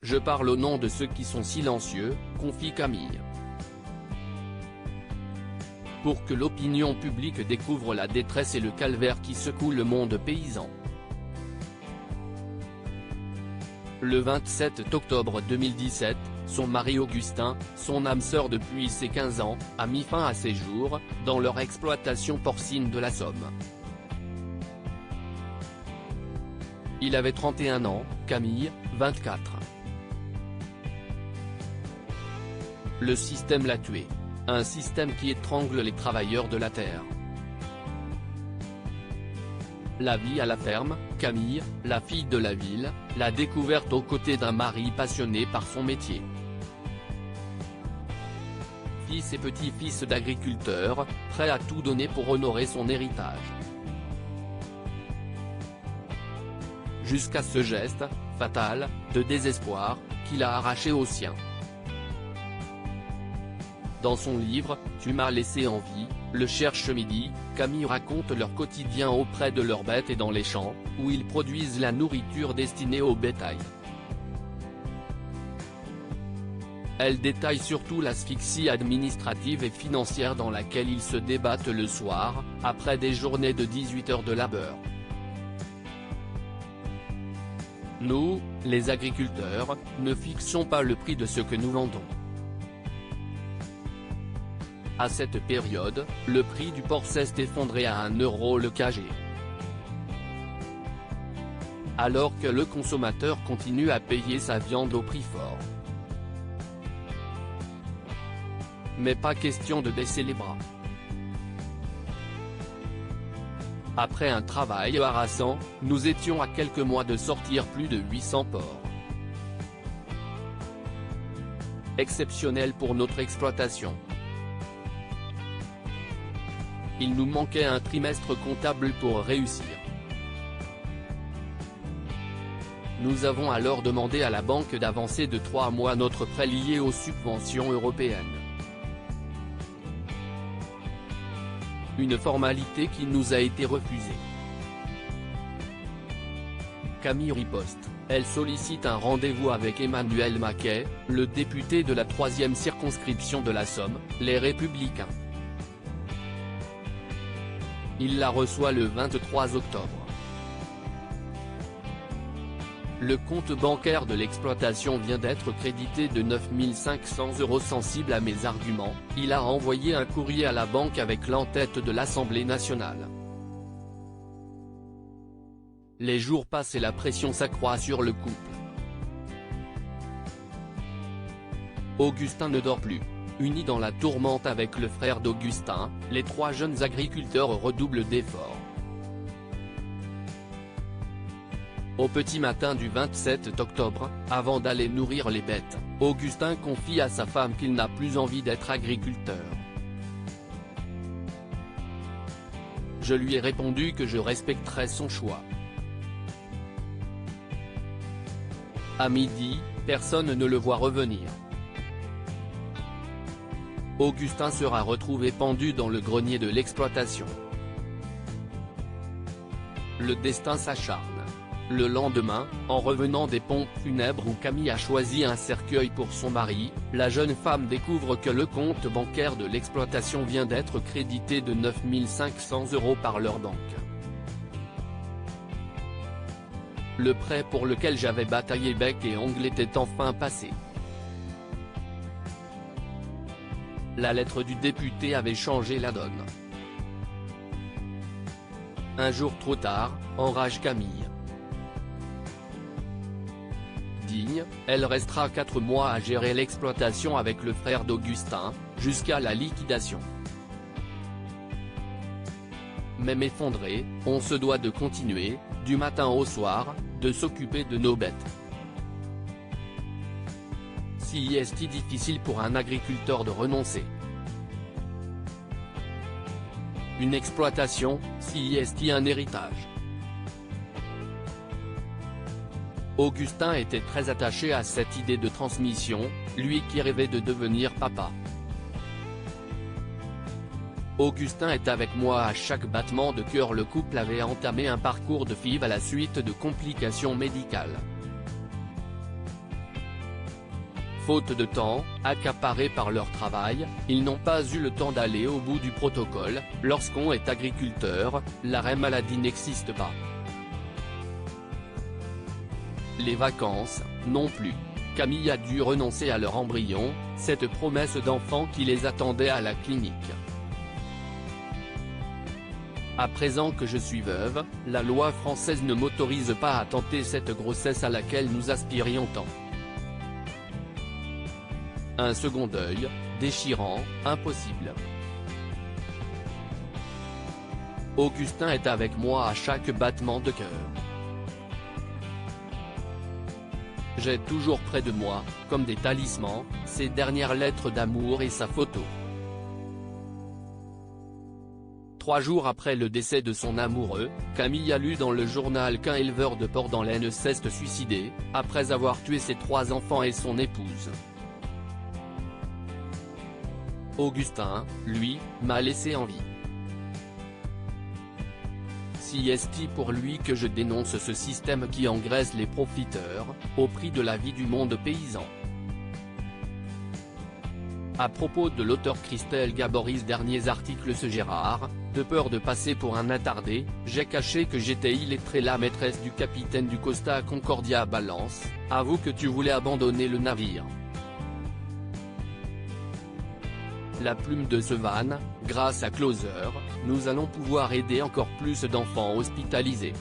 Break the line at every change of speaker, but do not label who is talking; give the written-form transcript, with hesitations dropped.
Je parle au nom de ceux qui sont silencieux, confie Camille. Pour que l'opinion publique découvre la détresse et le calvaire qui secoue le monde paysan. Le 27 octobre 2017, son mari Augustin, son âme sœur depuis ses 15 ans, a mis fin à ses jours, dans leur exploitation porcine de la Somme. Il avait 31 ans, Camille, 24. Le système l'a tué. Un système qui étrangle les travailleurs de la terre. La vie à la ferme, Camille, la fille de la ville, l'a découverte aux côtés d'un mari passionné par son métier. Fils et petit-fils d'agriculteurs, prêt à tout donner pour honorer son héritage. Jusqu'à ce geste, fatal, de désespoir, qu'il a arraché aux siens. Dans son livre « Tu m'as laissé en vie », le cherche-midi, Camille raconte leur quotidien auprès de leurs bêtes et dans les champs, où ils produisent la nourriture destinée au bétail. Elle détaille surtout l'asphyxie administrative et financière dans laquelle ils se débattent le soir, après des journées de 18 heures de labeur. Nous, les agriculteurs, ne fixons pas le prix de ce que nous vendons. À cette période, le prix du porc s'est effondré à 1 euro le kg. Alors que le consommateur continue à payer sa viande au prix fort. Mais pas question de baisser les bras. Après un travail harassant, nous étions à quelques mois de sortir plus de 800 porcs. Exceptionnel pour notre exploitation. Il nous manquait un trimestre comptable pour réussir. Nous avons alors demandé à la banque d'avancer de 3 mois notre prêt lié aux subventions européennes. Une formalité qui nous a été refusée. Camille riposte, elle sollicite un rendez-vous avec Emmanuel Maquet, le député de la 3e circonscription de la Somme, les Républicains. Il la reçoit le 23 octobre. Le compte bancaire de l'exploitation vient d'être crédité de 9 500 €. Sensible à mes arguments, il a envoyé un courrier à la banque avec l'entête de l'Assemblée nationale. Les jours passent et la pression s'accroît sur le couple. Augustin ne dort plus. Unis dans la tourmente avec le frère d'Augustin, les 3 jeunes agriculteurs redoublent d'efforts. Au petit matin du 27 octobre, avant d'aller nourrir les bêtes, Augustin confie à sa femme qu'il n'a plus envie d'être agriculteur. Je lui ai répondu que je respecterais son choix. À midi, personne ne le voit revenir. Augustin sera retrouvé pendu dans le grenier de l'exploitation. Le destin s'acharne. Le lendemain, en revenant des pompes funèbres où Camille a choisi un cercueil pour son mari, la jeune femme découvre que le compte bancaire de l'exploitation vient d'être crédité de 9 500 € par leur banque. Le prêt pour lequel j'avais bataillé bec et ongles était enfin passé. La lettre du député avait changé la donne. Un jour trop tard, enrage Camille. Digne, elle restera 4 mois à gérer l'exploitation avec le frère d'Augustin, jusqu'à la liquidation. Même effondré, on se doit de continuer, du matin au soir, de s'occuper de nos bêtes. Si est difficile pour un agriculteur de renoncer. Une exploitation, si est un héritage. Augustin était très attaché à cette idée de transmission, lui qui rêvait de devenir papa. Augustin est avec moi à chaque battement de cœur. Le couple avait entamé un parcours de FIV à la suite de complications médicales. Faute de temps, accaparés par leur travail, ils n'ont pas eu le temps d'aller au bout du protocole. Lorsqu'on est agriculteur, l'arrêt maladie n'existe pas. Les vacances, non plus. Camille a dû renoncer à leur embryon, cette promesse d'enfant qui les attendait à la clinique. À présent que je suis veuve, la loi française ne m'autorise pas à tenter cette grossesse à laquelle nous aspirions tant. Un second deuil, déchirant, impossible. Augustin est avec moi à chaque battement de cœur. J'ai toujours près de moi, comme des talismans, ses dernières lettres d'amour et sa photo. 3 jours après le décès de son amoureux, Camille a lu dans le journal qu'un éleveur de porcs dans l'Aisne s'est suicidé, après avoir tué ses 3 enfants et son épouse. Augustin, lui, m'a laissé en vie. Si est-il pour lui que je dénonce ce système qui engraisse les profiteurs, au prix de la vie du monde paysan. À propos de l'auteur Christelle Gaboris, derniers articles ce Gérard, de peur de passer pour un attardé, j'ai caché que j'étais illettré. La maîtresse du capitaine du Costa Concordia balance, avoue que tu voulais abandonner le navire. La plume de Sevan, grâce à Closer, nous allons pouvoir aider encore plus d'enfants hospitalisés.